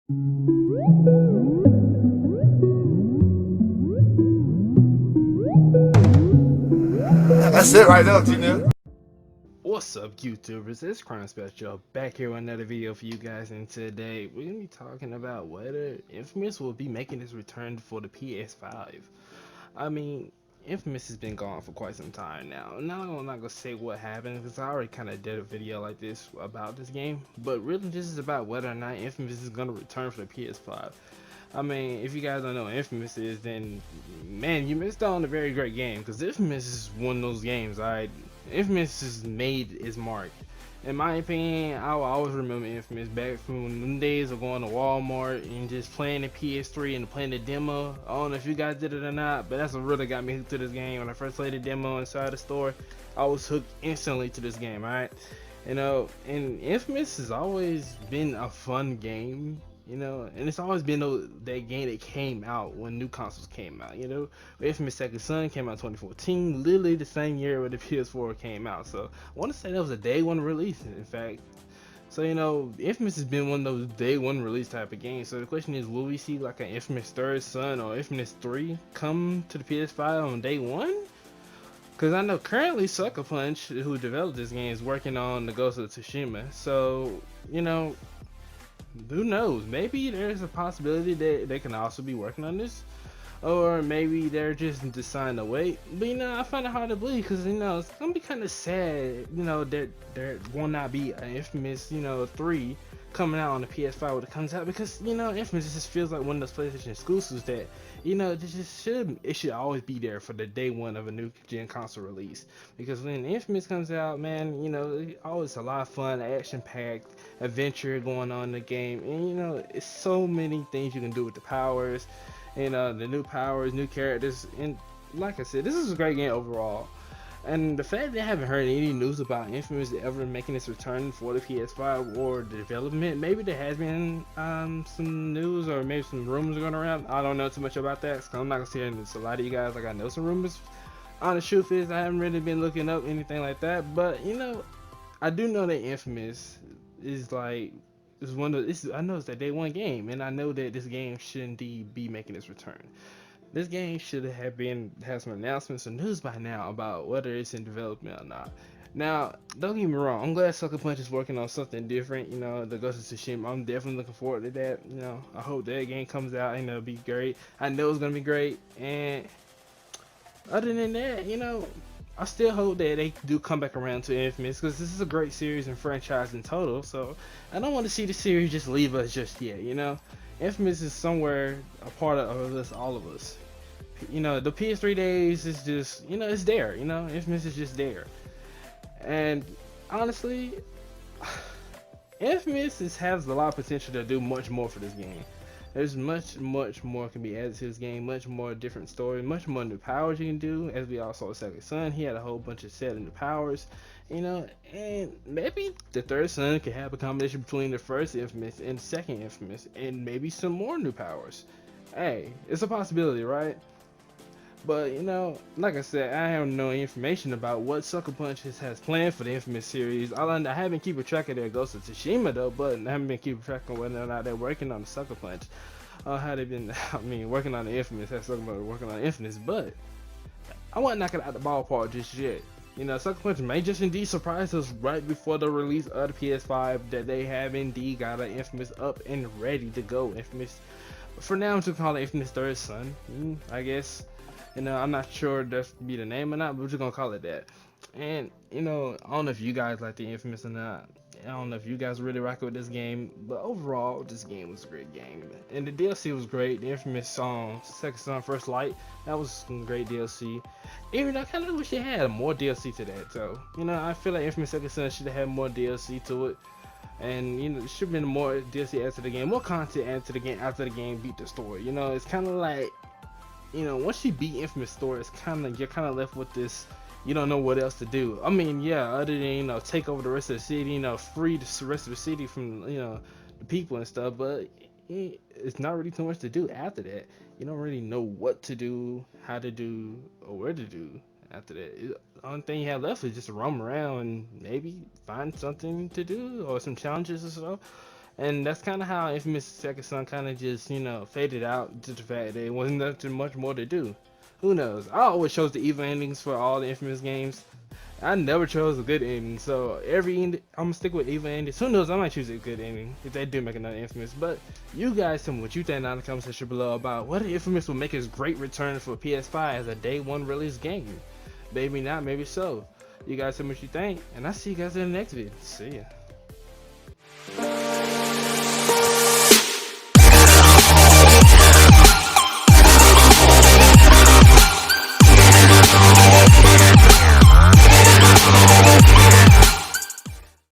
That's it right there, T-Nip. What's up, YouTubers? It's CrownSpectro back here with another video for you guys, and today we're gonna be talking about whether Infamous will be making its return for the PS5. I mean, Infamous has been gone for quite some time now. Now I'm not gonna say what happened because I already kind of did a video like this about this game, but really this is about whether or not Infamous is gonna return for the PS5. I mean, if you guys don't know what Infamous is, then man, you missed out on a very great game because Infamous is one of those games. Alright, Infamous has made its mark. In my opinion, I will always remember Infamous back from them days of going to Walmart and just playing the PS3 and playing the demo. I don't know if you guys did it or not, but that's what really got me hooked to this game. When I first played the demo inside the store, I was hooked instantly to this game. Alright, and Infamous has always been a fun game, and it's always been that game that came out when new consoles came out. Infamous Second Son came out in 2014, literally the same year where the PS4 came out. So I want to say that was a day one release, in fact. So Infamous has been one of those day one release type of games. So the question is, will we see like an Infamous Third Son or Infamous 3 come to the PS5 on day one? Because I know currently Sucker Punch, who developed this game, is working on the Ghost of Tsushima. So, who knows? Maybe there's a possibility that they can also be working on this, or maybe they're just deciding to wait. But I find it hard to believe because it's gonna be kind of sad. That there will not be an Infamous 3 coming out on the PS5 when it comes out, because Infamous just feels like one of those PlayStation exclusives that it should always be there for the day one of a new gen console release. Because when Infamous comes out, man, always a lot of fun, action packed adventure going on in the game, and it's so many things you can do with the powers, the new powers, new characters, and like I said, this is a great game overall. And the fact that I haven't heard any news about Infamous ever making its return for the PS5 or the development, maybe there has been some news or maybe some rumors going around. I don't know too much about that, so I'm not gonna say to a lot of you guys like I know some rumors. Honest truth is, I haven't really been looking up anything like that, but I do know that Infamous is like is one of I know it's a day one game, and I know that this game should indeed be making its return. This game should have had some announcements or news by now about whether it's in development or not. Now, don't get me wrong, I'm glad Sucker Punch is working on something different. The Ghost of Tsushima. I'm definitely looking forward to that. I hope that game comes out and it'll be great. I know it's gonna be great. And other than that, I still hope that they do come back around to Infamous, because this is a great series and franchise in total. So I don't want to see the series just leave us just yet. Infamous is somewhere a part of us, all of us. The PS3 days is just, it's there. Infamous is just there. And honestly, Infamous has a lot of potential to do much more for this game. There's much more can be added to this game, much more different story, much more new powers you can do. As we all saw with Second Son, he had a whole bunch of set new powers, and maybe the Third Son could have a combination between the first Infamous and the second Infamous, and maybe some more new powers. Hey, it's a possibility, right? But like I said, I have no information about what Sucker Punch has planned for the Infamous series. I haven't keeping track of their Ghost of Tsushima though, but I haven't been keeping track of whether or not they're working on the Sucker Punch. How they've been, working on the Infamous. That's talking about working on the Infamous, but I won't knock it out the ballpark just yet. Sucker Punch may just indeed surprise us right before the release of the PS5 that they have indeed got an Infamous up and ready to go. Infamous. For now, I'm just calling it Infamous Third Son. I guess. I'm not sure that's be the name or not, but we're just gonna call it that. And I don't know if you guys like the Infamous or not. I don't know if you guys really rock with this game, but overall, this game was a great game. And the DLC was great. The Infamous song, Second Son, First Light, that was some great DLC. Even I kind of wish they had more DLC to that. So I feel like Infamous Second Son should have had more DLC to it. And there should have been more DLC added to the game, more content added to the game after the game beat the story. It's kind of like, once you beat Infamous story, it's you're kind of left with this. You don't know what else to do. I mean, yeah, other than take over the rest of the city, free the rest of the city from the people and stuff. But it's not really too much to do after that. You don't really know what to do, how to do, or where to do after that. The only thing you have left is just to roam around and maybe find something to do or some challenges or so. And that's kind of how Infamous Second Son kind of just, you know, faded out to the fact that there wasn't nothing much more to do. Who knows? I always chose the evil endings for all the Infamous games. I never chose a good ending, so I'm gonna stick with evil endings. Who knows? I might choose a good ending if they do make another Infamous. But you guys tell me what you think down in the comment section below about whether Infamous will make its great return for PS5 as a day one release game. Maybe not, maybe so. You guys tell me what you think, and I'll see you guys in the next video. See ya.